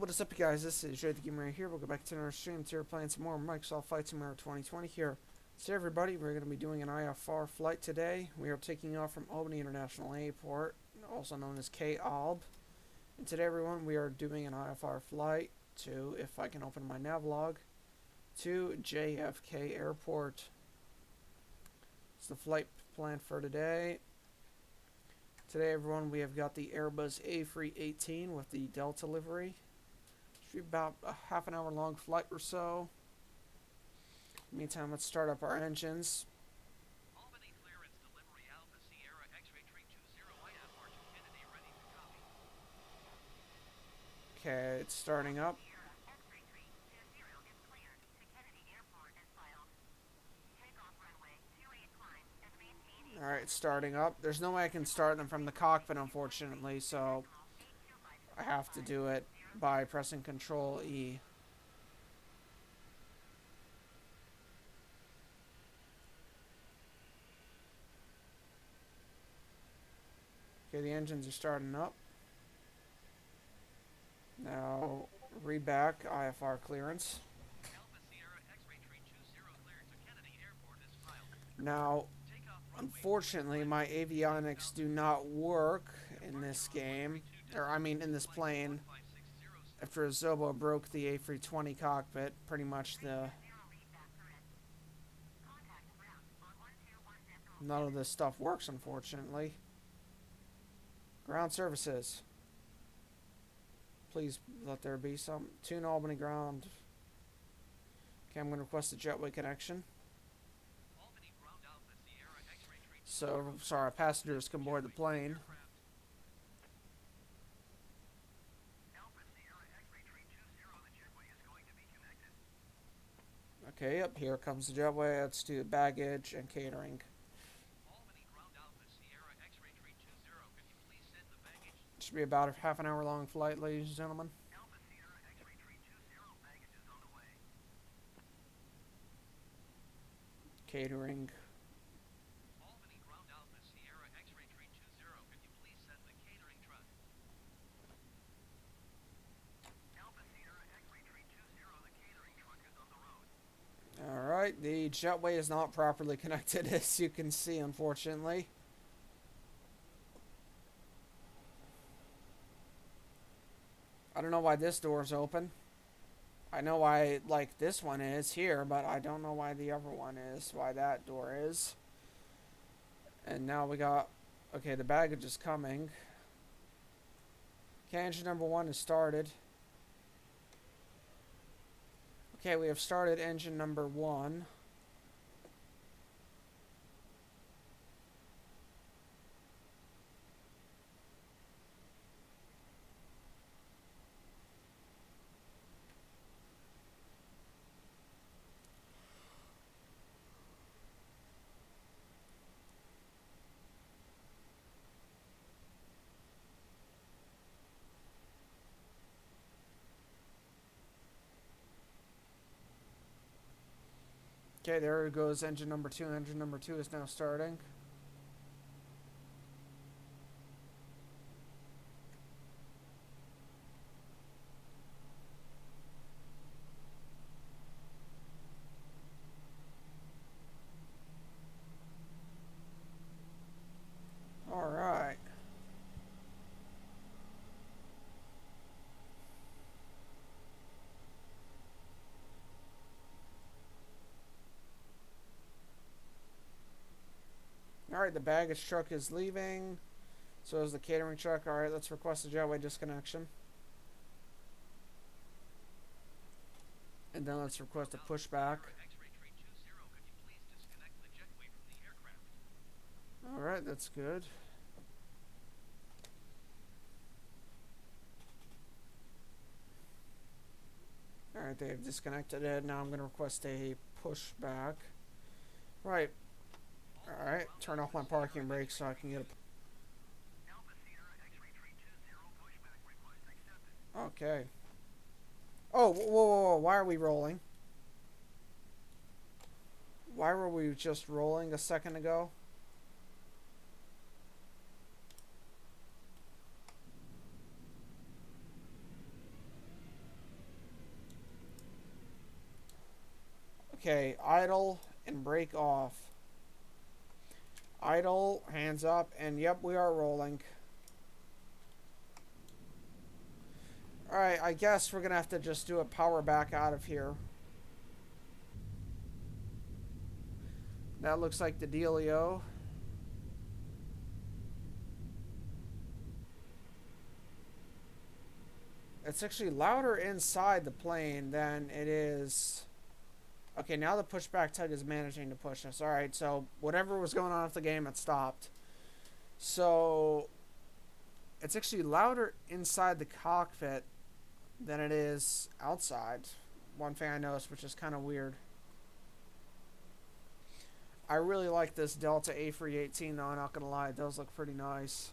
What is up, you guys? This is JFK right here. We'll go back to our stream. Today we're playing some more Microsoft Flight Simulator 2020 here. So everybody, we're going to be doing an IFR flight today. We are taking off from Albany International Airport, also known as KALB. And today, everyone, we are doing an IFR flight to, if I can open my navlog, to JFK Airport. It's the flight plan for today. Today, everyone, we have got the Airbus A318 with the Delta livery. Should be about a half an hour long flight or so. Meantime, let's start up our engines. Albany clearance delivery Alpha Sierra X-ray 320 IFR to Kennedy ready to copy. Okay, it's starting up. X-ray 320 is cleared to Kennedy Airport and filed. Takeoff runway 28 climb and maintain. Alright, it's starting up. There's no way I can start them from the cockpit, unfortunately, so I have to do it by pressing Control E. Okay, the engines are starting up. Now, read back IFR clearance. Alpha Sierra X-ray 320 cleared to Kennedy Airport is filed. Now, Takeoff runway unfortunately, my avionics do not work in this game, or I mean in this plane. 1560 After Zobo broke the A320 cockpit, pretty much none of this stuff works, unfortunately. Ground services. Please let there be some. Tune Albany ground. Okay, I'm going to request a jetway connection. Albany ground Alpha Sierra X-ray 320 So, sorry, passengers can board the plane. aircraft. Alpha Sierra X-ray 320, the jetway is going to be connected. Okay, up here comes the jetway. Let's do baggage and catering. Albany ground Alpha Sierra X-ray 320, could you please send the baggage? Should be about a half an hour long flight, ladies and gentlemen. Alpha Sierra X-ray 320, baggage is on the way. Catering. Albany ground Alpha Sierra X-ray 320, could you please send the catering truck? Alpha Sierra X-ray 320, the catering truck is on the road. Alright, the jetway is not properly connected, as you can see, unfortunately. I don't know why this door is open. I know why, like, this one is here, but I don't know why the other one is, why that door is. And now we got... Okay, the baggage is coming. Okay, engine number 1 is started. Okay, we have started engine number 1. Okay, there goes engine number 2. Engine number 2 is now starting. Alright. Alright, the baggage truck is leaving. So is the catering truck. Alright, let's request a jetway disconnection. And then let's request a pushback. X-ray 320, could you please disconnect the jetway from the aircraft? Alright, that's good. Alright, they've disconnected it. Now I'm going to request a pushback. Right. Alright, turn off my parking brake so I can get a... Alpha Sierra X-ray 320, pushback request accepted. Okay. Oh, whoa, whoa, whoa, why are we rolling? Why were we just rolling a second ago? Okay, idle and break off. Idle, hands up, and yep, we are rolling. Alright, I guess we're gonna have to just do a power back out of here. That looks like the dealio. It's actually louder inside the plane than it is. Okay, now the pushback tug is managing to push us. Alright, so whatever was going on with the game, it stopped. So it's actually louder inside the cockpit than it is outside. One thing I noticed, which is kind of weird. I really like this Delta A318 though, I'm not gonna lie, it does look pretty nice.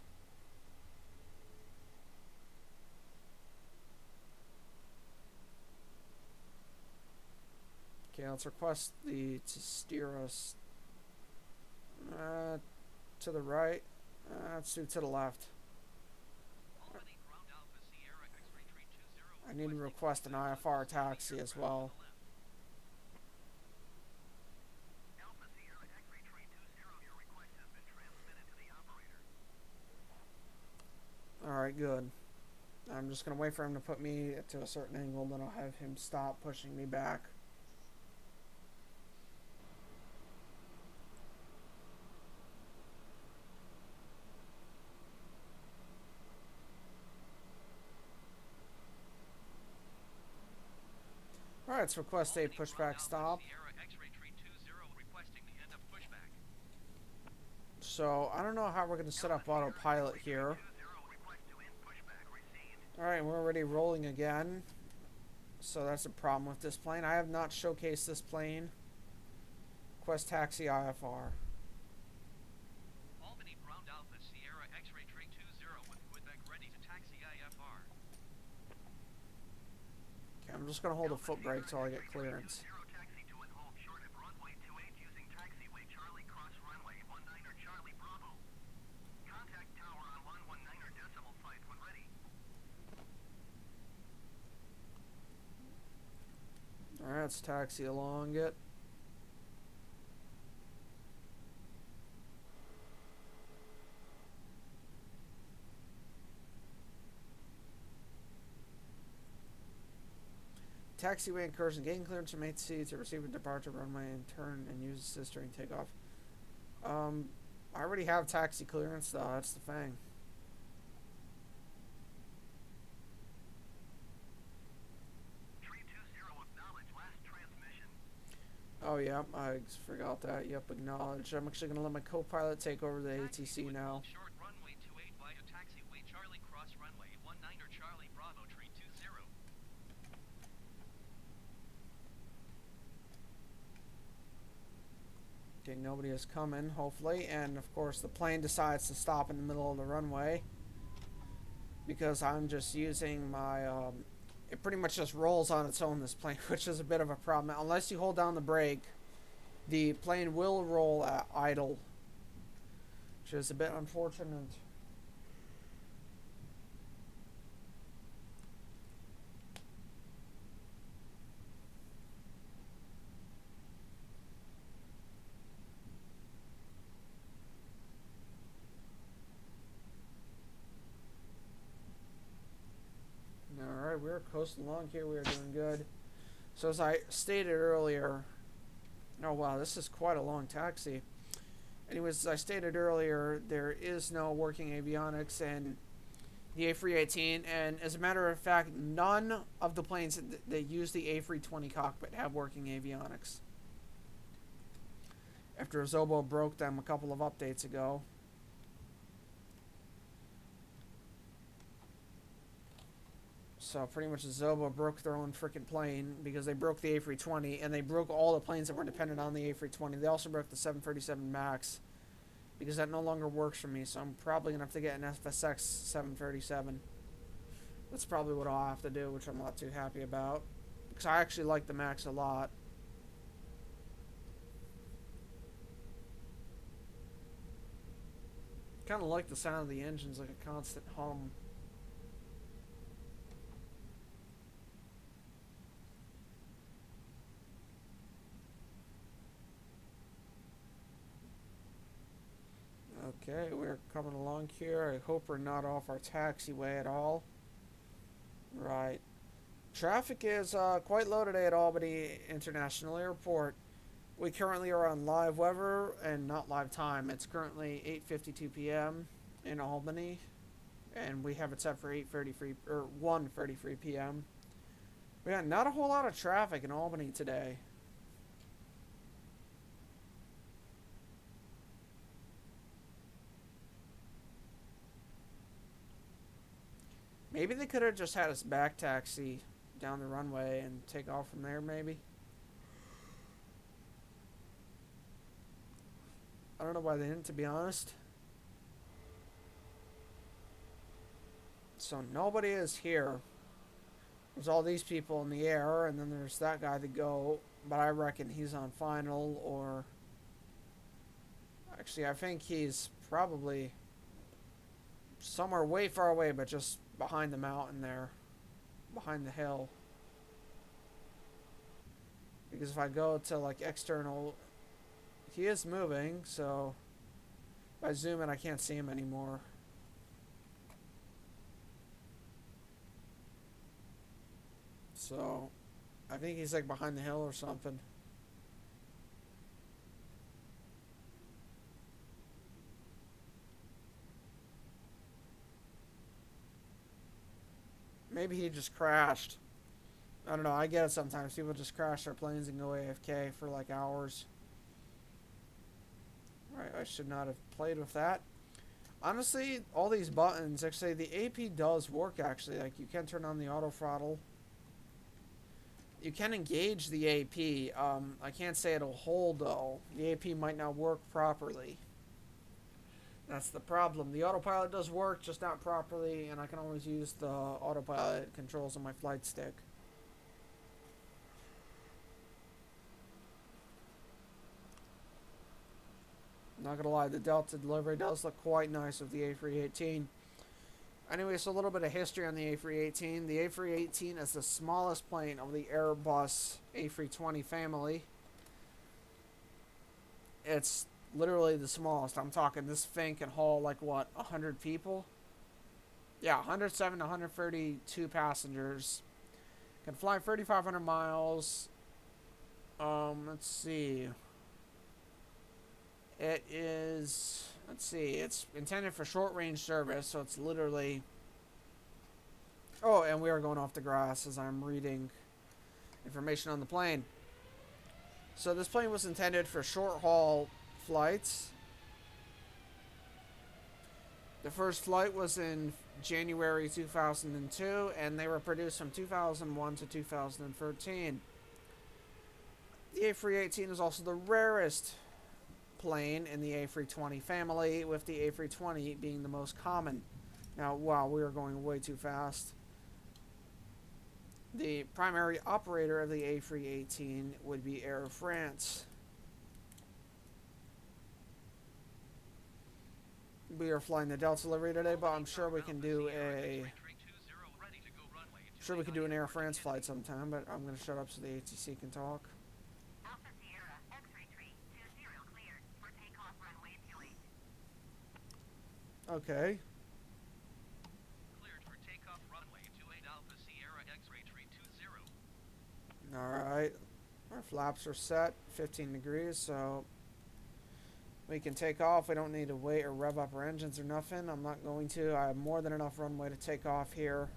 Okay, let's request to steer us to the right. Let's do to the left. Albany Ground Alpha Sierra X-ray 320 I need to request an IFR taxi as well. Alpha Sierra X-ray 320, your request has been transmitted to the operator. Alright, good. I'm just going to wait for him to put me to a certain angle, then I'll have him stop pushing me back. Alright, let's request a pushback stop. Sierra X-ray 320 requesting the end of pushback. So, I don't know how we're going to set up autopilot here. Request to end pushback received. Alright, we're already rolling again. So that's a problem with this plane. I have not showcased this plane. Request taxi IFR. Albany Ground Alpha Sierra X-ray 320 with Quebec ready to taxi IFR. Okay, I'm just going to hold a foot brake till I get clearance. Zero taxi to and hold short of runway 28 using taxiway Charlie cross runway 19er Charlie Bravo. Contact tower on 119er decimal flight when ready. Alright, let's taxi along it. Taxiway incursion, gain clearance from ATC to receive a departure runway and turn and use assist during takeoff. I already have taxi clearance though, that's the thing. Oh yeah, I forgot that. Yep, acknowledge. I'm actually gonna let my co-pilot take over the ATC now. Short runway 28 via taxiway Charlie cross runway 19er Charlie Bravo 320. Okay, nobody is coming, hopefully, and of course the plane decides to stop in the middle of the runway because I'm just using my it pretty much just rolls on its own, this plane, which is a bit of a problem. Unless you hold down the brake, the plane will roll at idle, which is a bit unfortunate. Alright, we're coasting along here. We are doing good. So as I stated earlier... Oh wow, this is quite a long taxi. Anyways, as I stated earlier, there is no working avionics in the A318. And as a matter of fact, none of the planes that use the A320 cockpit have working avionics. After Azobo broke them a couple of updates ago. So pretty much Azobo broke their own freaking plane because they broke the A320 and they broke all the planes that were dependent on the A320. They also broke the 737 MAX because that no longer works for me. So I'm probably gonna have to get an FSX 737. That's probably what I'll have to do, which I'm not too happy about because I actually like the MAX a lot. Kind of like the sound of the engines, like a constant hum. Okay, we're coming along here. I hope we're not off our taxiway at all. Right. Traffic is quite low today at Albany International Airport. We currently are on live weather and not live time. It's currently 8:52 p.m. in Albany, and we have it set for 8:33 or 1:33 p.m. We got not a whole lot of traffic in Albany today. Maybe they could have just had us back taxi down the runway and take off from there, maybe. I don't know why they didn't, to be honest. So nobody is here. There's all these people in the air, and then there's that guy to go, but I reckon he's on final, or... Actually, I think he's probably somewhere way far away, but just behind the mountain there. Behind the hill. Because if I go to, like, external... He is moving, so... If I zoom in, I can't see him anymore. So... I think he's, like, behind the hill or something. Maybe he just crashed. I don't know, I get it sometimes. People just crash their planes and go AFK for like hours. Right, I should not have played with that. Honestly, all these buttons, actually, the AP does work, actually. Like, you can turn on the auto throttle. You can engage the AP. I can't say it'll hold, though. The AP might not work properly. That's the problem. The autopilot does work, just not properly, and I can always use the autopilot controls on my flight stick. Not gonna lie, the Delta delivery does look quite nice with the A318. Anyway, so a little bit of history on the A318. The A318 is the smallest plane of the Airbus A320 family. It's literally the smallest. I'm talking this thing can haul like what, 100 people? Yeah, 107 to 132 passengers. Can fly 3,500 miles. Let's see. It is, let's see, it's intended for short range service, so it's literally... Oh, and we are going off the grass as I'm reading information on the plane. So this plane was intended for short haul flights. The first flight was in January 2002, and they were produced from 2001 to 2013. The A318 is also the rarest plane in the A320 family, with the A320 being the most common. Now, wow, we are going way too fast. The primary operator of the A318 would be Air France. We are flying the Delta delivery today, but I'm sure we can do a... Sure we can do an Air France flight sometime, but I'm going to shut up so the ATC can talk. Alpha Sierra, X-ray tree 20 cleared for takeoff runway 28. Okay. Cleared for takeoff runway 28 Alpha Sierra X-ray tree 20. Alright. Our flaps are set, 15 degrees, so we can take off. We don't need to wait or rev up our engines or nothing. I'm not going to. I have more than enough runway to take off here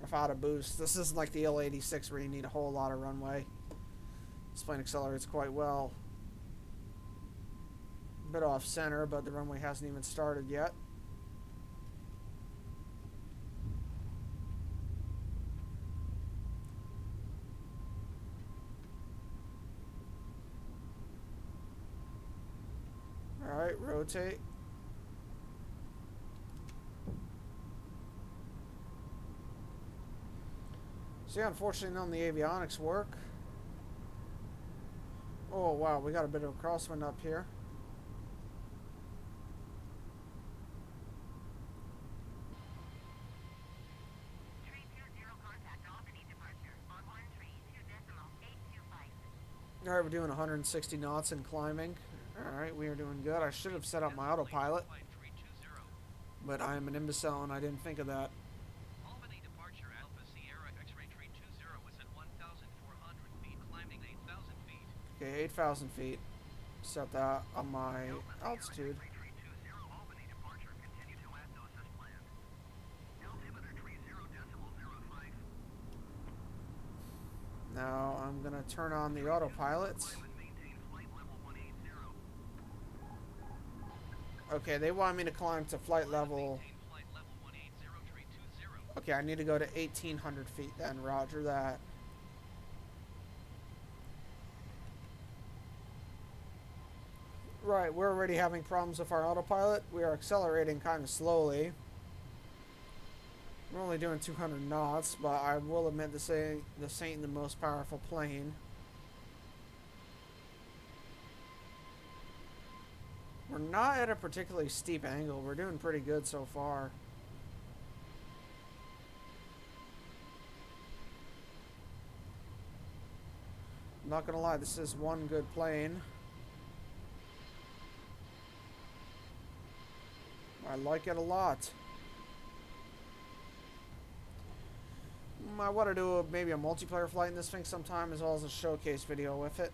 without a boost. This isn't like the L86 where you need a whole lot of runway. This plane accelerates quite well. A bit off center, but the runway hasn't even started yet. Alright, rotate. See, unfortunately, none of the avionics work. Oh, wow, we got a bit of a crosswind up here. Tree 20 contact Albany departure on 132.825. Alright, we're doing 160 knots and climbing. Alright, we are doing good. I should have set up my autopilot, Flight 320. but I am an imbecile and I didn't think of that. Albany departure Alpha Sierra X-ray 320 is at 1,400 feet, climbing 8,000 feet. Okay, 8,000 feet. Set that on my altitude. Albany departure. Continue to Athos as planned. Altimeter 30.05. Now I'm gonna turn on the autopilot. Maintain flight level 180. Okay, they want me to climb to flight level. Maintain flight level 180 320. Okay, I need to go to 1,800 feet then. Roger that. Right, we're already having problems with our autopilot. We are accelerating kind of slowly. We're only doing 200 knots, but I will admit this ain't the most powerful plane. We're not at a particularly steep angle. We're doing pretty good so far. I'm not gonna lie, this is one good plane. I like it a lot. I want to do maybe a multiplayer flight in this thing sometime, as well as a showcase video with it.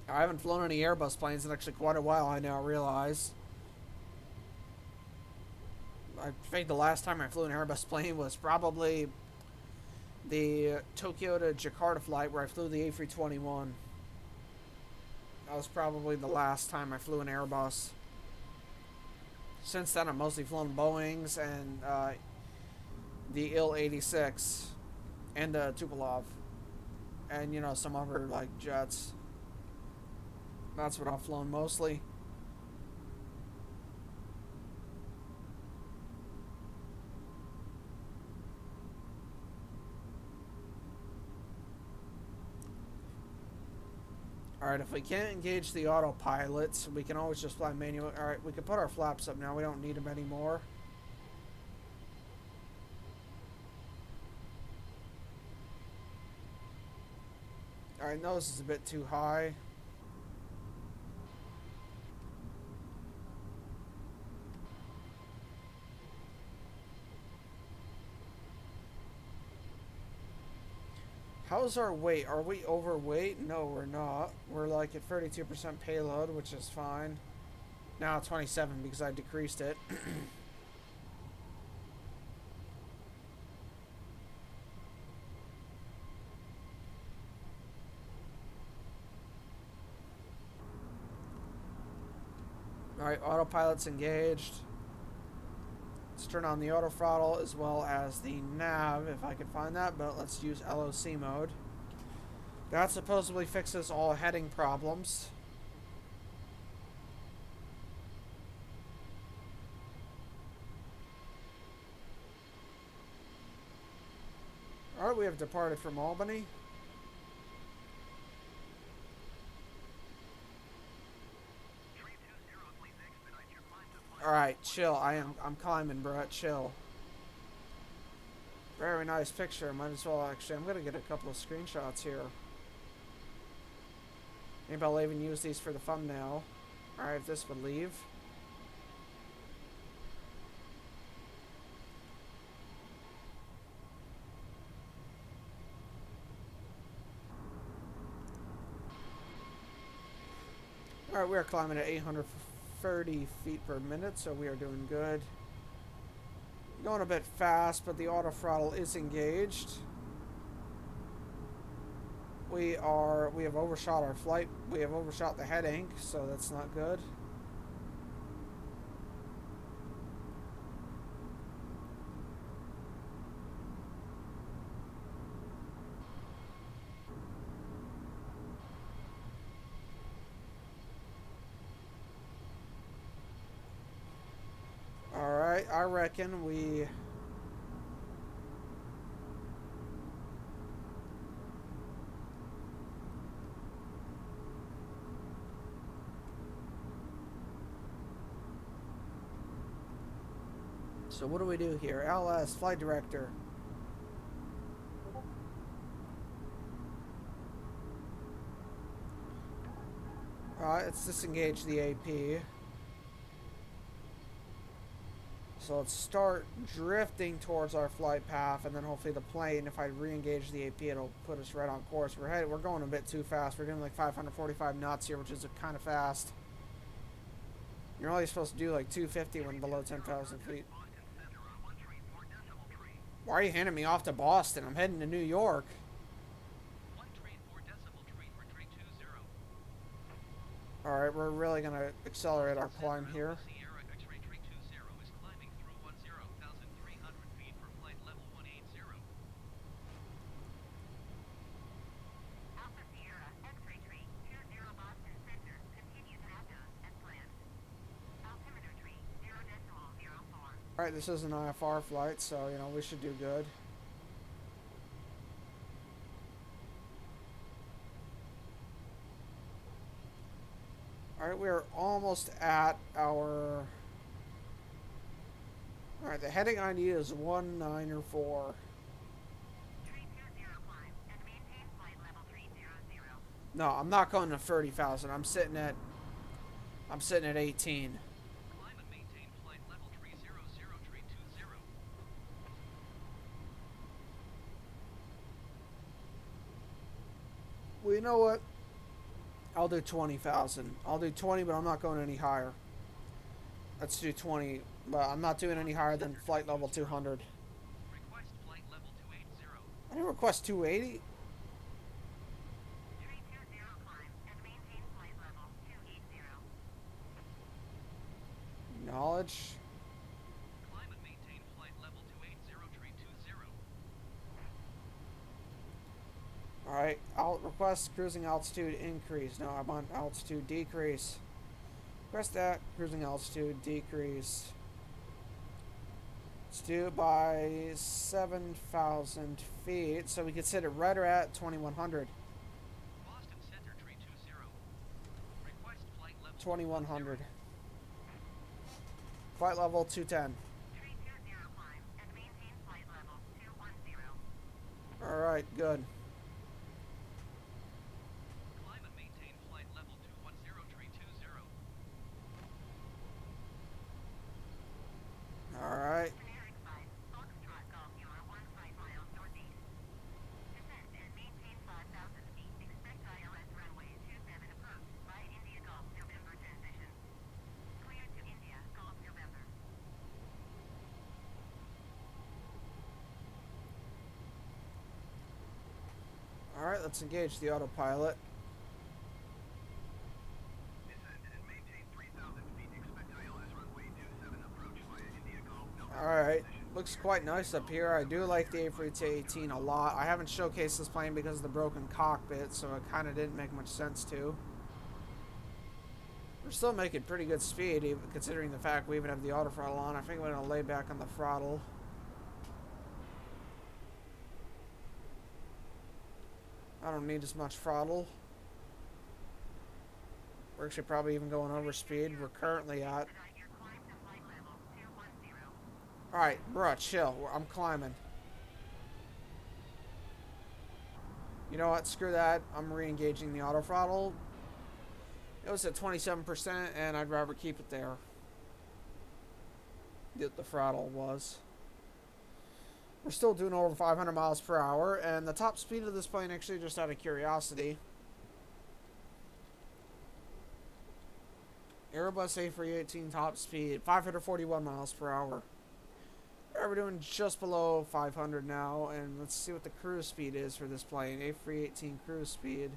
I haven't flown any Airbus planes in actually quite a while, I now realize. I think the last time I flew an Airbus plane was probably the Tokyo to Jakarta flight where I flew the A321. That was probably the last time I flew an Airbus. Since then, I've mostly flown Boeings and the Il-86 and the Tupolev. And, you know, some other, like, jets. That's what I've flown mostly. Alright, if we can't engage the autopilots, we can always just fly manual. Alright, we can put our flaps up now. We don't need them anymore. Alright, nose is a bit too high. How's our weight? Are we overweight? No, we're not. We're like at 32% payload, which is fine. Now 27 because I decreased it. Alright, autopilot's engaged. Let's turn on the auto throttle as well as the nav if I can find that, but let's use LOC mode. That supposedly fixes all heading problems. Alright, we have departed from Albany. Alright, chill. I'm climbing, bro. Chill. Very nice picture. Might as well actually. I'm gonna get a couple of screenshots here. Maybe I'll even use these for the thumbnail. Alright, if this would leave. Alright, we are climbing at 830 feet per minute, so we are doing good. Going a bit fast, but the auto throttle is engaged. We have overshot our flight. We have overshot the head ink, so that's not good. Alright, I reckon we... So what do we do here? LS, flight director. Alright, let's disengage the AP. So let's start drifting towards our flight path, and then hopefully the plane, if I re-engage the AP, it'll put us right on course. We're going a bit too fast. We're doing like 545 knots here, which is kind of fast. You're only supposed to do like 250 when below 10,000 feet. Why are you handing me off to Boston? I'm heading to New York. 134.3 for 320. Alright, we're really going to accelerate our climb here. Sierra X-ray 320 is climbing through 10,300 feet for flight level 180. Alpha Sierra X-ray 320 Boston Center continues outgoes as planned. Altimeter 30.04. Alright, this is an IFR flight, so, you know, we should do good. Alright, we are almost at our... Alright, the heading I need is 194. 320 climb and maintain flight level 300. No, I'm not going to 30,000. I'm sitting at 18. Climb and maintain flight level 300, 320. Well, you know what? I'll do 20,000. I'll do 20, but I'm not going any higher. Let's do 20, but I'm not doing any higher than flight level 200. Request flight level 280. I didn't request 280. 320 climb and maintain flight level 280. Acknowledge. Climb and maintain flight level 280, 320. Alright, I'll request cruising altitude increase. No, I want altitude decrease. Request that. Cruising altitude decrease. Let's do it by 7,000 feet. So we can set it right at 2,100. Boston Center 320. Request flight level 2,100. Flight level 210. 320 climb and maintain flight level 210. Alright, good. Climb and maintain flight level 210, 320. Alright. Generic 5, Foxtrot Golf, you are 15 miles northeast. Descend and maintain 5,000 feet. Expect ILS runway 27 approach by India Golf, November transition. Clear to India, Golf, November. Alright, let's engage the autopilot. Descend and maintain 3,000 feet. Expect ILS runway 27 approach via India Golf, November Alright, transition. looks quite nice up here. I do like the A318 a lot. I haven't showcased this plane because of the broken cockpit, so it kind of didn't make much sense to. We're still making pretty good speed, even considering the fact we even have the auto throttle on. I think I'm going to lay back on the throttle. I don't need as much throttle. We're actually probably even going over speed. We're currently at... Expedite your climb to flight level 210. Alright, bruh, chill. I'm climbing. You know what? Screw that. I'm re-engaging the auto throttle. It was at 27%, and I'd rather keep it there. The throttle was. We're still doing over 500 miles per hour, and the top speed of this plane, actually, just out of curiosity, Airbus A318 top speed, 541 miles per hour. We're doing just below 500 now, and let's see what the cruise speed is for this plane. A318 cruise speed,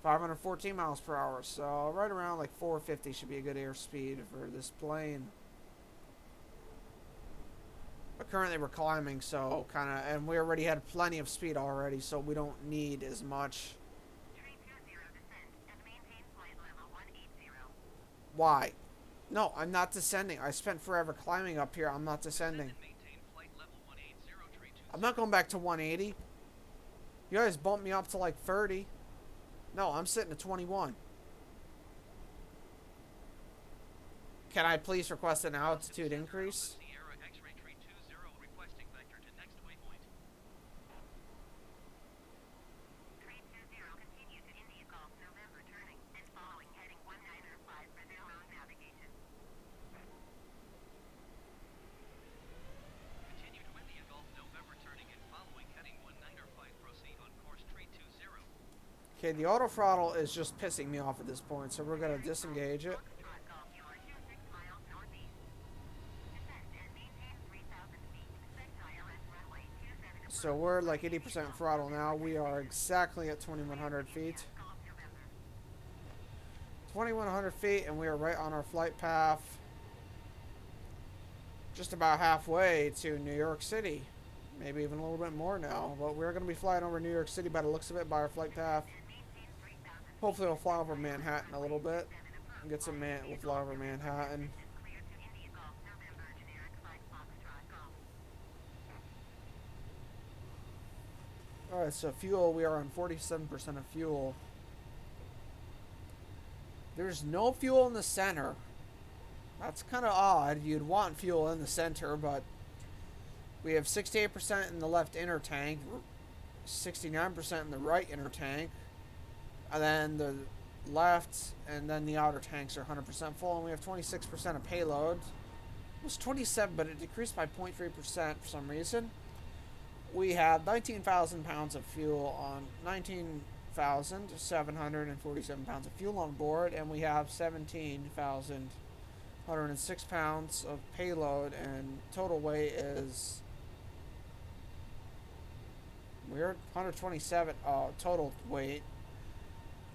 514 miles per hour, so right around like 450 should be a good airspeed for this plane. But currently we're climbing, so kind of, and we already had plenty of speed already, so we don't need as much. 320 descend and maintain flight level 180. Why? No, I'm not descending. I spent forever climbing up here. I'm not descending. And maintain flight level 180, 320. I'm not going back to 180. You guys bumped me up to like 30. No, I'm sitting at 21. Can I please request an altitude increase? Sierra X-ray 320 requesting vector to next waypoint. 320 continue to India Golf, November turning and following heading. Okay, the auto throttle is just pissing me off at this point, so we're going to disengage it. Foxtrot Golf, you are 26 miles northeast. Descend and maintain 3,000 feet. Expect ILS runway 27 approach. So we're like 80% throttle now. We are exactly at 2,100 feet. Golf November. 2,100 feet, and we are right on our flight path. Just about halfway to New York City. Maybe even a little bit more now. But we're going to be flying over New York City by the looks of it, by our flight path. Hopefully we'll fly over Manhattan a little bit. And get some we'll fly over Manhattan. Clear to India Golf November generic flight Foxtrot Golf. Alright, so fuel, we are on 47% of fuel. There's no fuel in the center. That's kind of odd. You'd want fuel in the center, but we have 68% in the left inner tank, 69% in the right inner tank, and then the left and then the outer tanks are 100% full, and we have 26% of payload. It was 27, but it decreased by 0.3% for some reason. We have 19,000 pounds of fuel on 19,747 pounds of fuel on board, and we have 17,106 pounds of payload, and total weight is weird 127. Total weight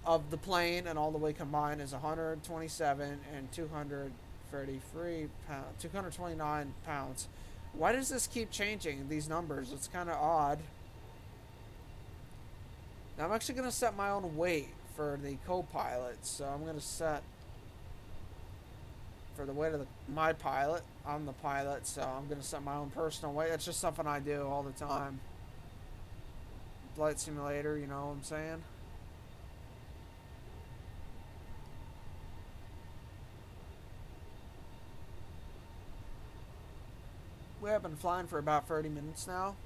of the plane and all the weight combined is 127 and 233 pounds, 229 pounds. Why does this keep changing, these numbers? It's kind of odd. Now I'm actually going to set my own weight for the co-pilot. So I'm going to set for the weight of my pilot. I'm the pilot, so I'm going to set my own personal weight. It's just something I do all the time. Flight simulator, you know what I'm saying? We have been flying for about 30 minutes now.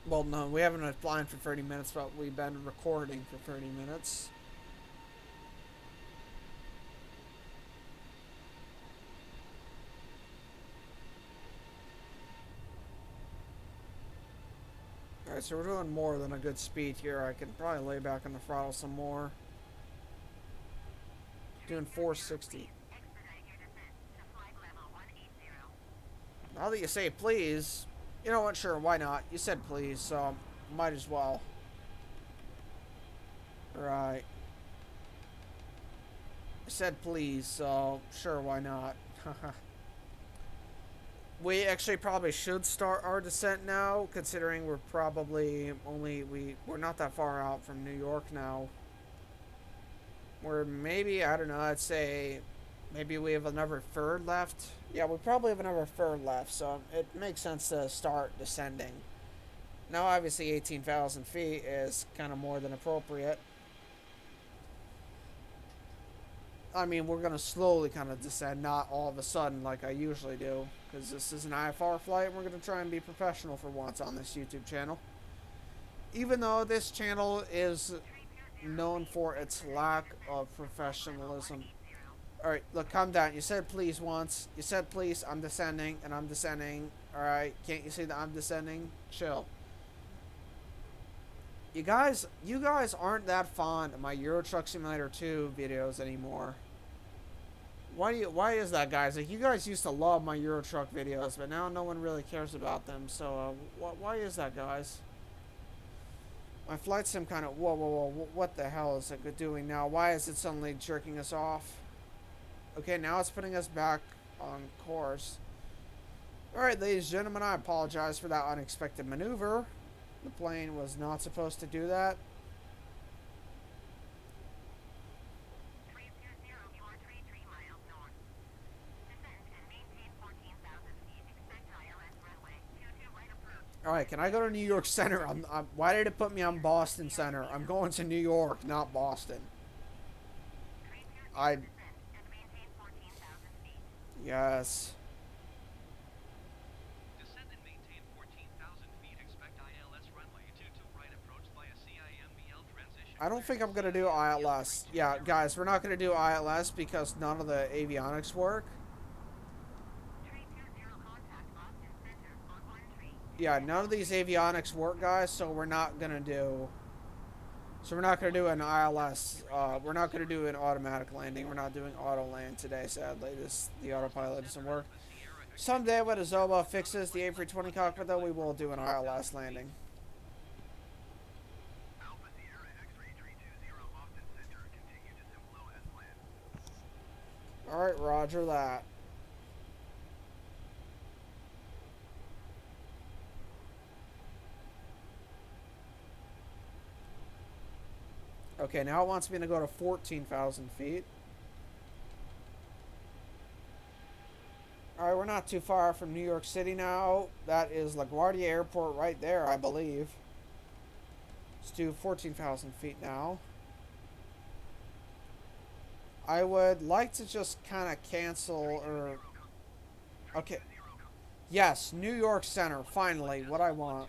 Well, no, we haven't been flying for 30 minutes, but we've been recording for 30 minutes. Alright, so we're doing more than a good speed here. I can probably lay back on the throttle some more. Doing 460. Expedite your descent to flight level 180. Now that you say please, you know what, sure, why not? You said please, so might as well. Right. I said please, so sure, why not? We actually probably should start our descent now, considering we're probably we're not that far out from New York now. We're maybe, I don't know, I'd say maybe we have another third left. Yeah, we probably have another third left, so it makes sense to start descending. Now, obviously, 18,000 feet is kind of more than appropriate. I mean, we're going to slowly kind of descend, not all of a sudden like I usually do, because this is an IFR flight, and we're going to try and be professional for once on this YouTube channel. Even though this channel is known for its lack of professionalism. Alright, look, calm down. You said please once. You said please, I'm descending, and I'm descending. Alright, can't you see that I'm descending? Chill. You guys aren't that fond of my Euro Truck Simulator 2 videos anymore. Why is that, guys? Like, you guys used to love my Euro Truck videos, but now no one really cares about them. So, why is that, guys? My flight sim kind of, whoa, what the hell is it doing now? Why is it suddenly jerking us off? Okay, now it's putting us back on course. Alright, ladies and gentlemen, I apologize for that unexpected maneuver. The plane was not supposed to do that. 320, you are 33 miles north. Descend and maintain 14,000 feet. Expect ILS runway 22 right approach. Alright, can I go to New York Center? Why did it put me on Boston Center? I'm going to New York, not Boston. 320, descend and maintain 14,000 feet. Yes. Descend and maintain 14,000 feet. Expect ILS runway 22 right approach via CIMBL transition. I don't think I'm going to do ILS. Yeah, guys, we're not going to do ILS because none of the avionics work. 320, contact Boston Center on 13. yeah, none of these avionics work, guys, so we're not gonna do... So we're not going to do an ILS. We're not going to do an automatic landing. We're not doing auto land today, sadly. The autopilot doesn't work. Someday when Azoba fixes the A320 cockpit, though, we will do an ILS landing. Alpha Sierra X-ray 320 Austin Center. Continue to flow as planned. Alright, roger that. Okay, now it wants me to go to 14,000 feet. Alright, we're not too far from New York City now. That is LaGuardia Airport right there, I believe. Let's do 14,000 feet now. I would like to just kind of cancel or... Okay. Yes, New York Center, finally, what I want.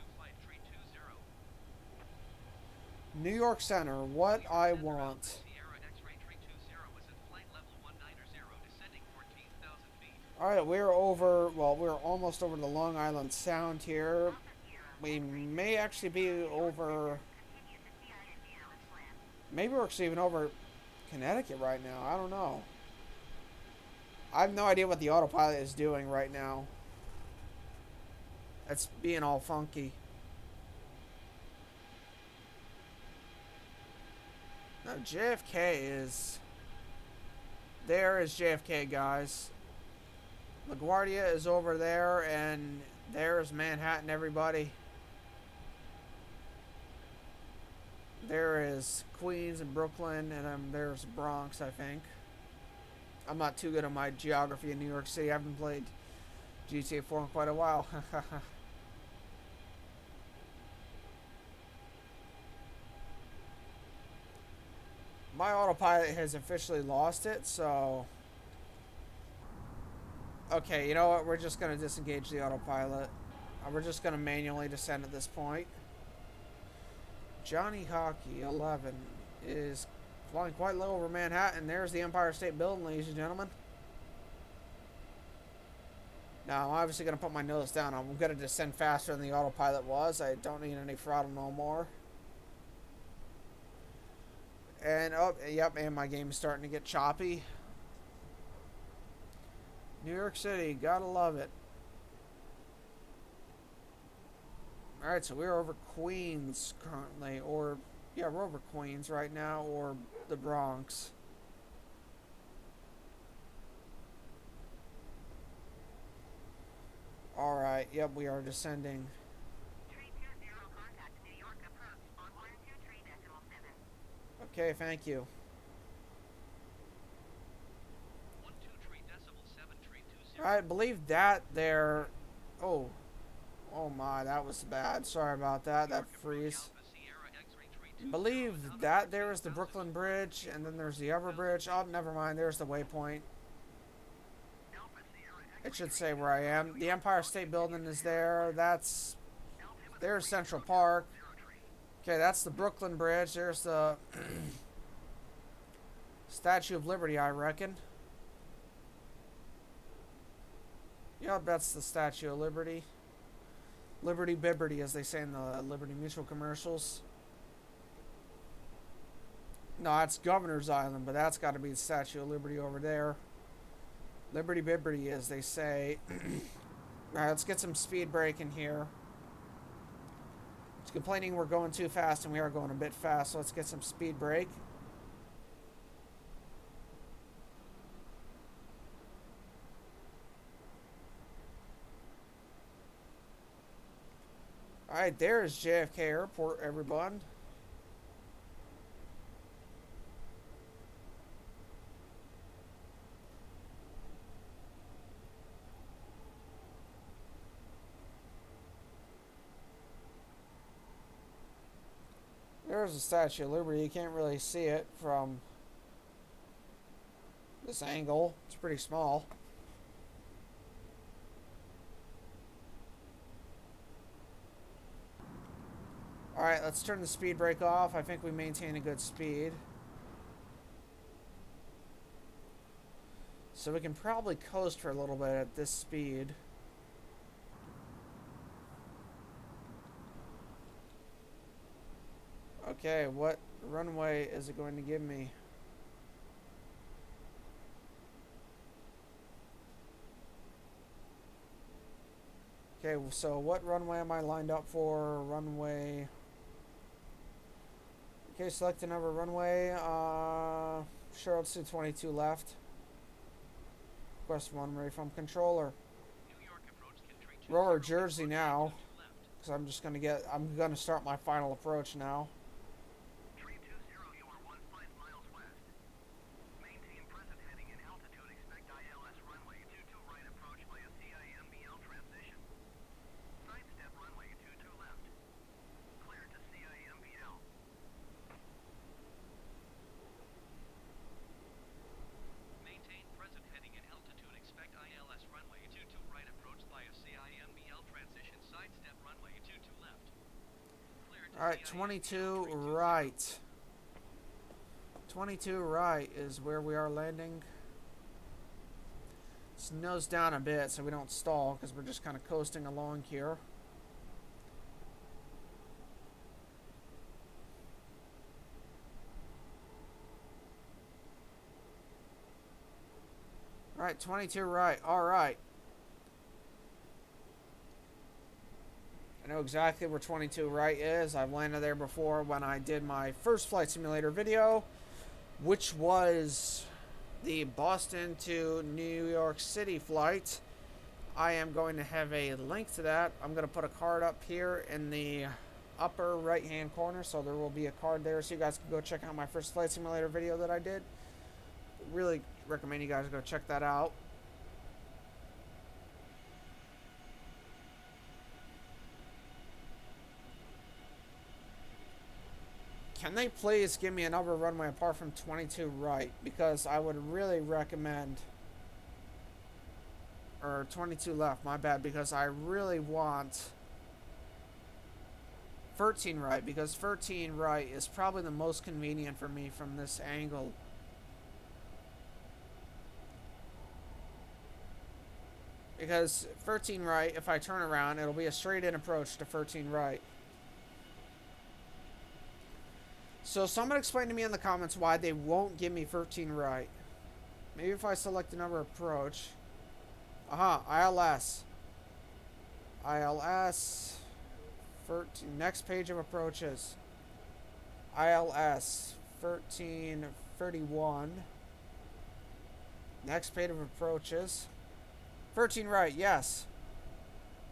New York Center, what I want. Alright, we're over, well, we're almost over the Long Island Sound here. We may actually be over, maybe we're actually even over Connecticut right now. I don't know. I have no idea what the autopilot is doing right now. It's being all funky. Now, JFK is... There is JFK, guys. LaGuardia is over there, and there's Manhattan, everybody. There is Queens and Brooklyn, and there's Bronx, I think. I'm not too good at my geography in New York City. I haven't played GTA 4 in quite a while. My autopilot has officially lost it, so... Okay, you know what? We're just going to disengage the autopilot. We're just going to manually descend at this point. Johnny Hockey 11 is flying quite low over Manhattan. There's the Empire State Building, ladies and gentlemen. Now, I'm obviously going to put my nose down. I'm going to descend faster than the autopilot was. I don't need any throttle no more. And, oh, yep, and my game is starting to get choppy. New York City, gotta love it. Alright, so we're over Queens currently, or, yeah, we're over Queens right now, or the Bronx. Alright, yep, we are descending. 320 contact New York approach on 123.7. Okay, thank you. 123.7 I believe that there... Oh. Oh my, that was bad. Sorry about that. That freeze. I believe that there is the Brooklyn Bridge, and then there's the other bridge. Oh, never mind. There's the waypoint. It should say where I am. The Empire State Building is there. That's... There's Central Park. Okay, that's the Brooklyn Bridge. There's the... Statue of Liberty, I reckon. Yep, that's the Statue of Liberty. Liberty Bibberty, as they say in the Liberty Mutual commercials. No, that's Governor's Island, but that's got to be the Statue of Liberty over there. Liberty Bibberty, as they say. Alright, let's get some speed braking here. It's complaining we're going too fast, and we are going a bit fast, so let's get some speed brake. Alright, there's JFK Airport, everyone. There's the Statue of Liberty. You can't really see it from this angle. It's pretty small. Alright, let's turn the speed brake off. I think we maintain a good speed. So we can probably coast for a little bit at this speed. Okay, what runway is it going to give me? Okay, so what runway am I lined up for? Runway. Okay, select the number runway. Sure, let's do 22 left. Request runway from controller. New York approach Kintry 20 Rower Jersey now, 22 left. because I'm gonna start my final approach now. 320, you are 15 miles west. Maintain present heading and altitude. Expect ILS runway 22 right approach by a CIMBL transition. Sidestep runway 22 left. Clear to CIMBL. Maintain present heading and altitude. Expect ILS runway 22 right approach by a CIMBL transition. Sidestep runway 22 left. Clear to Alright, CIMBL 22 right. 22 right is where we are landing. Let's nose down a bit so we don't stall, because we're just kind of coasting along here. Alright, 22 right. Alright. I know exactly where 22 right is. I've landed there before when I did my first flight simulator video, which was the Boston to New York City flight. I am going to have a link to that. I'm going to put a card up here in the upper right hand corner, so there will be a card there so you guys can go check out my first flight simulator video that I did. Really recommend you guys go check that out. Can they please give me another runway apart from 22 right? Because I would really recommend, or 22 left, my bad, because I really want 13 right, because 13 right is probably the most convenient for me from this angle. Because 13 right, if I turn around, it'll be a straight in approach to 13 right. So someone explain to me in the comments why they won't give me 13 right. Maybe if I select another approach. Aha, ILS. ILS. 13. Next page of approaches. ILS. 1331. Next page of approaches. 13 right, yes.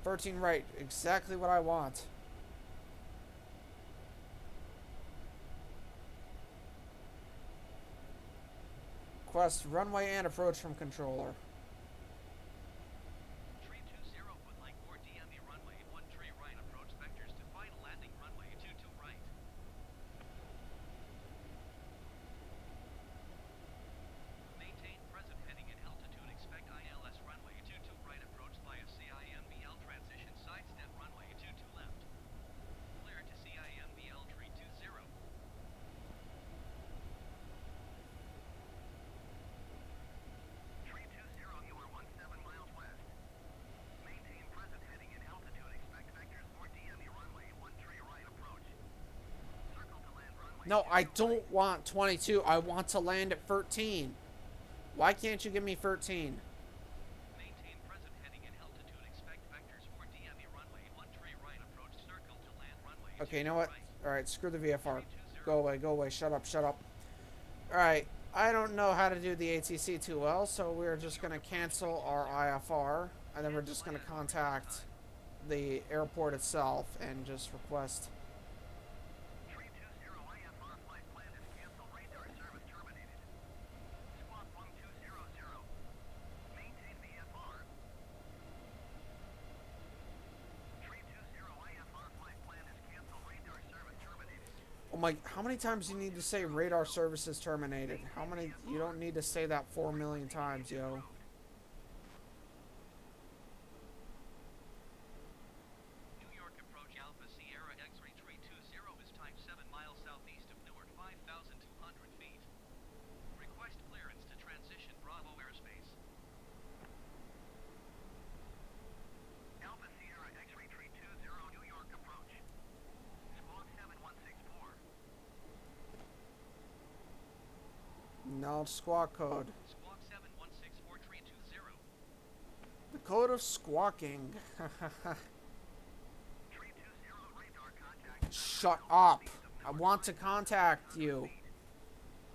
13 right, exactly what I want. Request runway and approach from controller. 320 would like more DME runway 13 right approach vectors to final landing runway 22 right. Maintain present heading and altitude. Expect ILS runway 22 right approach via CIMBL transition. Sidestep runway 22 left. Clear to CIMBL 320. 320, you are 17 miles west. Maintain present heading and altitude. Expect vectors for DME runway 13 right approach. Circle to land runway. No, I don't want 22. I want to land at 13. Why can't you give me 13? Maintain present heading and altitude. Expect vectors for DME runway 13 right approach. Circle to land runway. Okay, you know what? Right. Alright, screw the VFR. Go away, go away. Shut up, shut up. Alright, I don't know how to do the ATC too well, so we're just going to cancel our IFR, and then we're just going to contact the airport itself and just request. 320 IFR flight plan is canceled. Radar service terminated. Squawk 1200. Maintain VFR. 320 IFR flight plan is canceled. Radar service terminated. Oh my, how many times do you need to say radar services terminated? How many? You don't need to say that 4 million times, yo. New York approach Alpha Sierra X-ray 320 is timed 7 miles southeast of Newark, 5,200 feet. Request clearance to transition Bravo airspace. Alpha Sierra X-ray 320 New York approach. Squawk 7164. McDonald's squawk code. Squawk 7164-320. The code of squawking. 320 radar contact. Shut up. I want to contact you.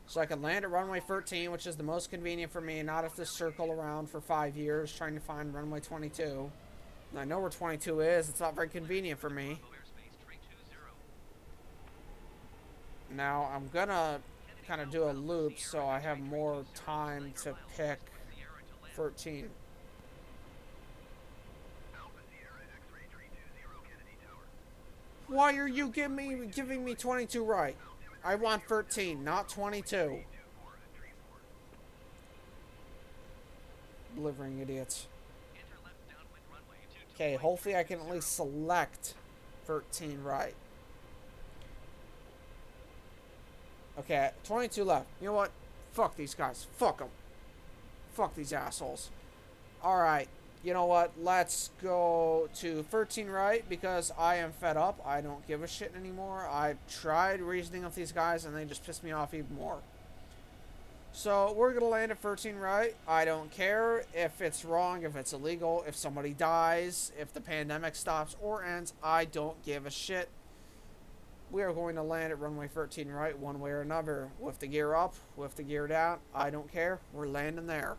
So I can land at runway 13, which is the most convenient for me, not have to circle around for 5 years trying to find runway 22. And I know where 22 is. It's not very convenient for me. Airspace 320. Now, I'm gonna kind of do a loop so I have more time to pick 13. Alpha Sierra X-ray 320 Kennedy Tower. Why are you giving me 22 right? I want 13, not 22. Delivering idiots. Enter left downwind runway 22. Okay, hopefully I can at least select 13 right. Okay, 22 left. You know what? Fuck these guys. Fuck them. Fuck these assholes. Alright, you know what? Let's go to 13 right because I am fed up. I don't give a shit anymore. I've tried reasoning with these guys and they just piss me off even more. So we're going to land at 13 right. I don't care if it's wrong, if it's illegal, if somebody dies, if the pandemic stops or ends. I don't give a shit. We are going to land at runway 13 right one way or another. With the gear up, with the gear down. I don't care. We're landing there.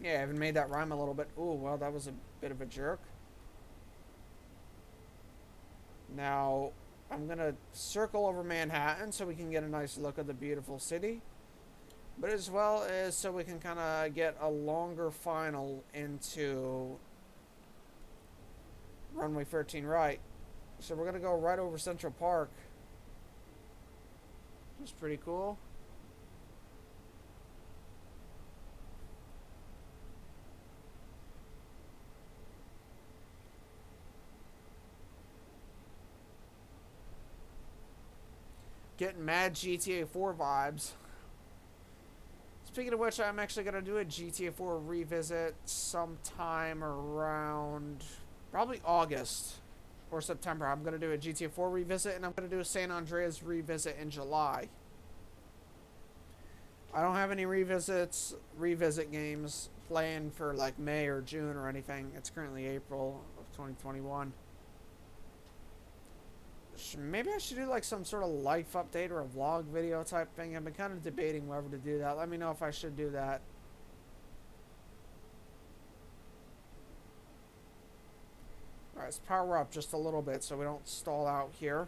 Yeah, I even made that rhyme a little bit. Ooh, well, that was a bit of a jerk. Now, I'm going to circle over Manhattan so we can get a nice look at the beautiful city. But as well as so we can kind of get a longer final into runway 13 right. So we're going to go right over Central Park. Which is pretty cool. Getting mad GTA 4 vibes. Speaking of which, I'm actually going to do a GTA 4 revisit sometime around probably August or September. I'm going to do a GTA 4 revisit and I'm going to do a San Andreas revisit in July. I don't have any revisit games planned for like May or June or anything. It's currently April of 2021. Maybe I should do like some sort of life update or a vlog video type thing. I've been kind of debating whether to do that. Let me know if I should do that. Alright, let's power up just a little bit so we don't stall out here.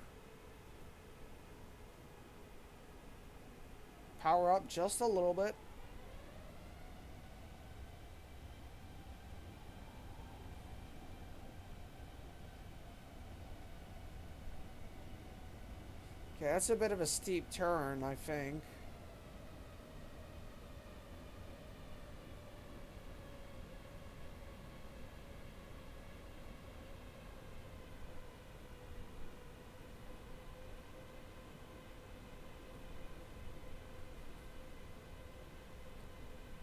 Power up just a little bit. Okay, that's a bit of a steep turn, I think.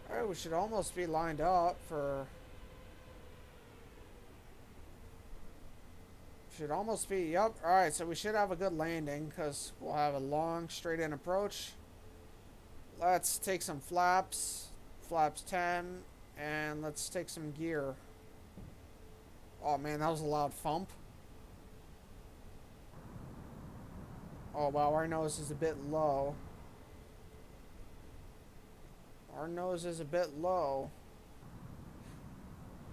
Alright, we should almost be lined up for... Should almost be, yep. Alright, so we should have a good landing because we'll have a long straight in approach. Let's take some flaps. Flaps 10. And let's take some gear. Oh man, that was a loud thump. Oh wow, our nose is a bit low. Our nose is a bit low.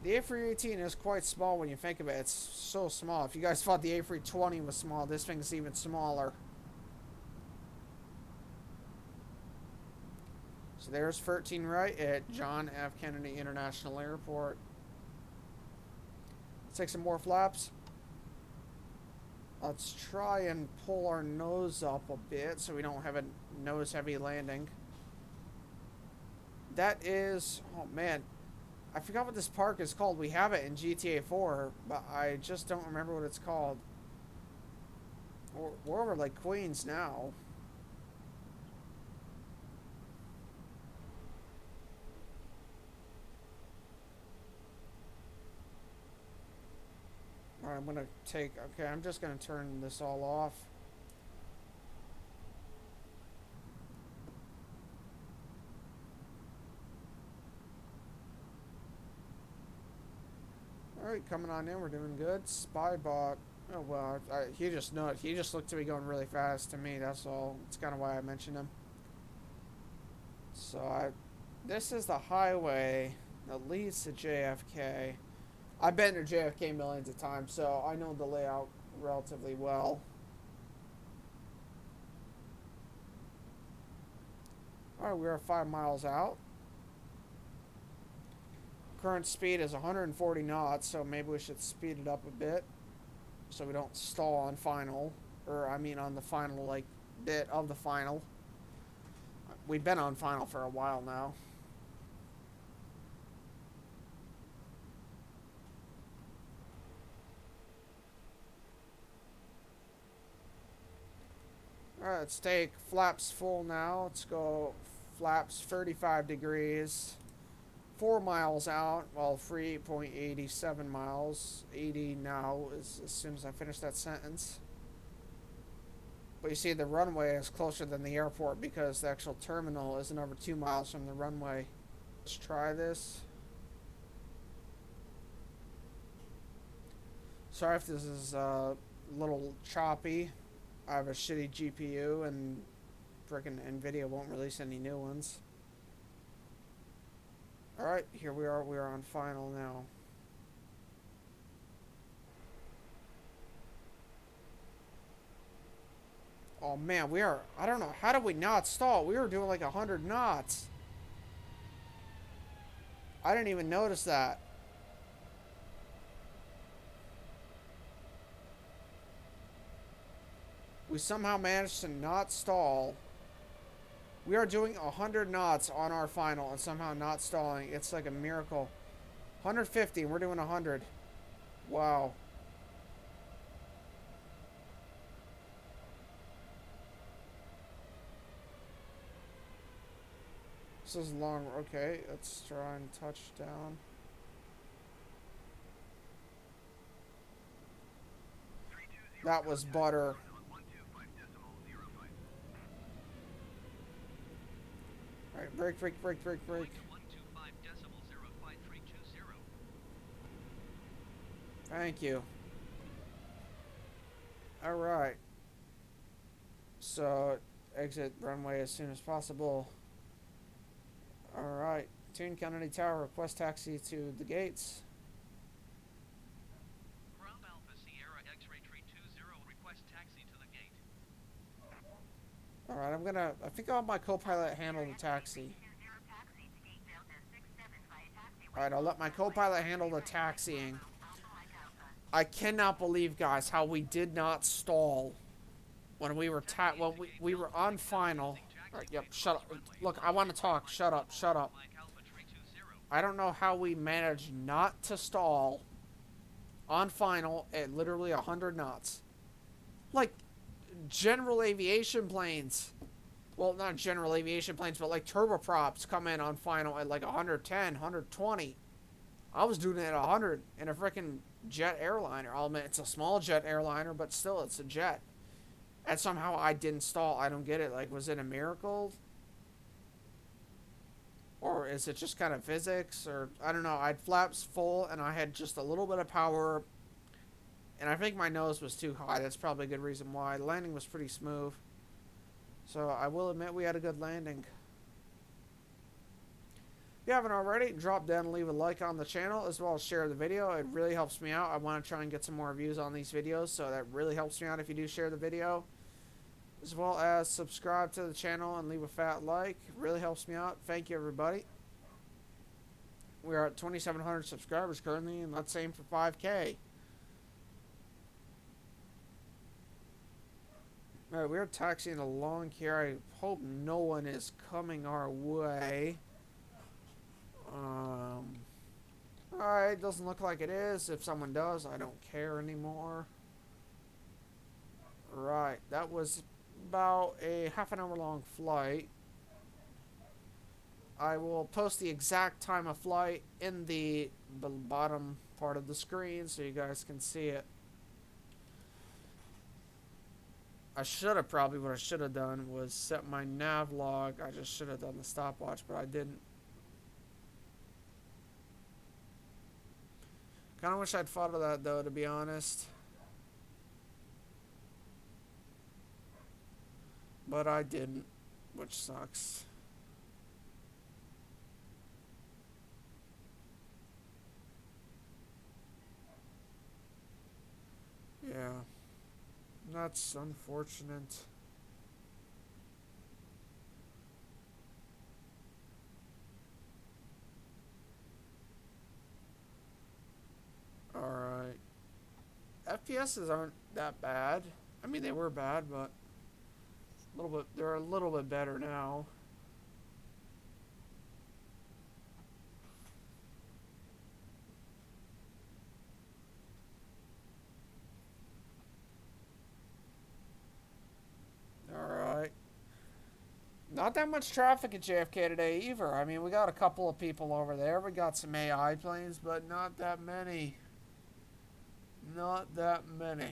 The A318 is quite small when you think of it. It's so small. If you guys thought the A320 was small, this thing's even smaller. So there's 13 right at John F. Kennedy International Airport. Let's take some more flaps. Let's try and pull our nose up a bit so we don't have a nose-heavy landing. That is... Oh, man. I forgot what this park is called. We have it in GTA 4, but I just don't remember what it's called. We're over like Queens now. Alright, I'm gonna take... Okay, I'm just gonna turn this all off. Alright, coming on in, we're doing good. Spy bot. Oh well, he just looked to be going really fast to me, that's all. That's kind of why I mentioned him. So this is the highway that leads to JFK. I've been to JFK millions of times, so I know the layout relatively well. Alright, we're 5 miles out. Current speed is 140 knots, so maybe we should speed it up a bit so we don't stall on final. Or, I mean on the final, like, bit of the final. We've been on final for a while now. Alright, let's take flaps full now. Let's go flaps 35 degrees. 4 miles out, well, 3.87 miles. 80 now as soon as I finish that sentence. But you see, the runway is closer than the airport because the actual terminal isn't over 2 miles from the runway. Let's try this. Sorry if this is a little choppy. I have a shitty GPU and frickin' Nvidia won't release any new ones. Alright, here we are on final now. Oh man, I don't know, how did we not stall? We were doing like 100 knots. I didn't even notice that. We somehow managed to not stall. We are doing 100 knots on our final and somehow not stalling. It's like a miracle. 150 and we're doing 100. Wow. This is long. Okay, let's try and touch down. That was butter. Alright, brake. Thank you. Alright. So, exit runway as soon as possible. Alright. Tune Kennedy Tower, request taxi to the gates. Ground Alpha Sierra X-ray 320, request taxi to the gate. Alright, I think I'll have my co-pilot handle the taxi. Alright, I'll let my co-pilot handle the taxiing. I cannot believe, guys, how we did not stall when we were we were on final. Alright, yep, shut up. Look, I want to talk. Shut up. I don't know how we managed not to stall on final at literally 100 knots. Like, general aviation planes. Well, not general aviation planes, but like turboprops come in on final at like 110, 120. I was doing it at 100 in a freaking jet airliner. I'll admit it's a small jet airliner, but still, it's a jet. And somehow I didn't stall. I don't get it. Like, was it a miracle? Or is it just kind of physics? Or, I don't know. I had flaps full, and I had just a little bit of power. And I think my nose was too high. That's probably a good reason why. The landing was pretty smooth. So, I will admit we had a good landing. If you haven't already, drop down and leave a like on the channel, as well as share the video. It really helps me out. I want to try and get some more views on these videos, so that really helps me out if you do share the video. As well as subscribe to the channel and leave a fat like. It really helps me out. Thank you, everybody. We are at 2,700 subscribers currently, and let's aim for 5K. Alright, we're taxiing along here. I hope no one is coming our way. Alright, doesn't look like it is. If someone does, I don't care anymore. Right, that was about a half an hour long flight. I will post the exact time of flight in the bottom part of the screen so you guys can see it. What I should have done was set my nav log. I just should have done the stopwatch, but I didn't. Kind of wish I'd thought of that, though, to be honest. But I didn't, which sucks. Yeah. That's unfortunate. Alright. FPSs aren't that bad. I mean, they were bad, but they're a little bit better now. Alright. Not that much traffic at JFK today either. I mean, we got a couple of people over there. We got some AI planes, but not that many. Not that many.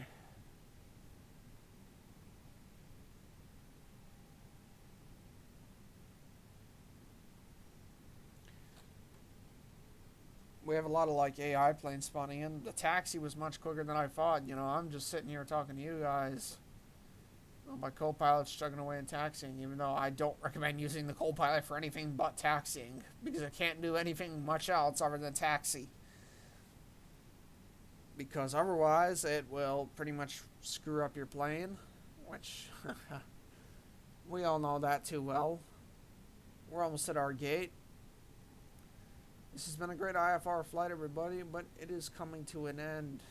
We have a lot of like AI planes spawning in. The taxi was much quicker than I thought. You know, I'm just sitting here talking to you guys. Well, my co-pilot's chugging away and taxiing, even though I don't recommend using the co-pilot for anything but taxiing, because it can't do anything much else other than taxi. Because otherwise, it will pretty much screw up your plane, which we all know that too well. We're almost at our gate. This has been a great IFR flight, everybody, but it is coming to an end.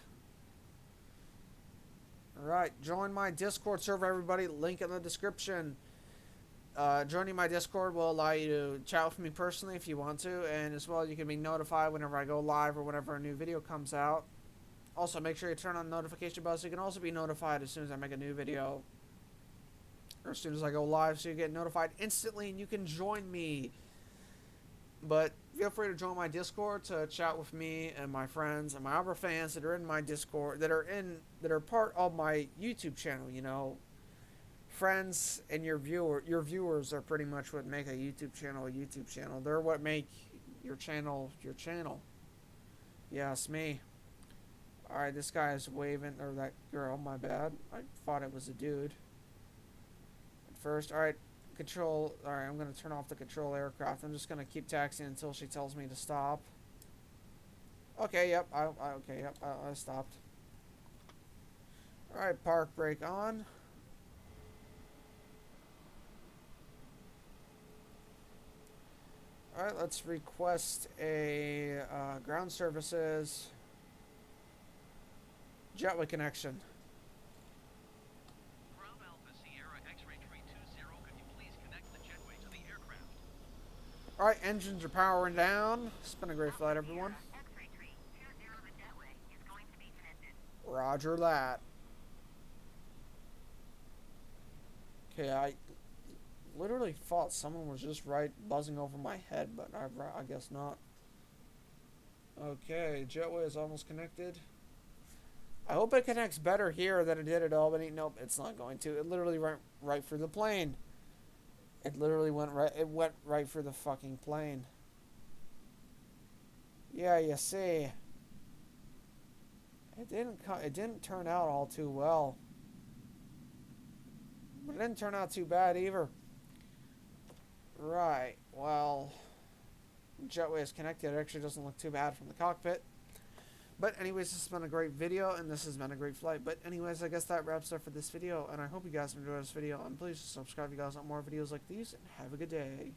Alright, join my Discord server, everybody. Link in the description. Joining my Discord will allow you to chat with me personally if you want to, and as well you can be notified whenever I go live or whenever a new video comes out. Also, make sure you turn on the notification bell so you can also be notified as soon as I make a new video, or as soon as I go live, so you get notified instantly and you can join me. But feel free to join my Discord to chat with me and my friends and my other fans that are in my Discord, that are part of my YouTube channel. You know, friends and your viewers are pretty much what make a YouTube channel a YouTube channel. They're what make your channel your channel. Yes, me. Alright, this guy is waving, or that girl, my bad. I thought it was a dude at first. Alright, control. Alright, I'm going to turn off the control aircraft. I'm just going to keep taxiing until she tells me to stop. Okay, yep, I stopped. Alright, park brake on. Alright, let's request a ground services jetway connection. Ground Alpha Sierra X-ray 320, could you please connect the jetway to the aircraft? Alright, engines are powering down. It's been a great flight, everyone. X-ray 320, the jetway is going to be connected. Roger that. Okay, I literally thought someone was just buzzing over my head, but I guess not. Okay, jetway is almost connected. I hope it connects better here than it did at Albany. Nope, it's not going to. It literally went right through the plane. It literally went right. It went right through the fucking plane. Yeah, you see. It didn't turn out all too well. But it didn't turn out too bad either. Right. Well, jetway is connected. It actually doesn't look too bad from the cockpit. But anyways, this has been a great video, and this has been a great flight. But anyways, I guess that wraps up for this video, and I hope you guys enjoyed this video. And please subscribe if you guys want more videos like these, and have a good day.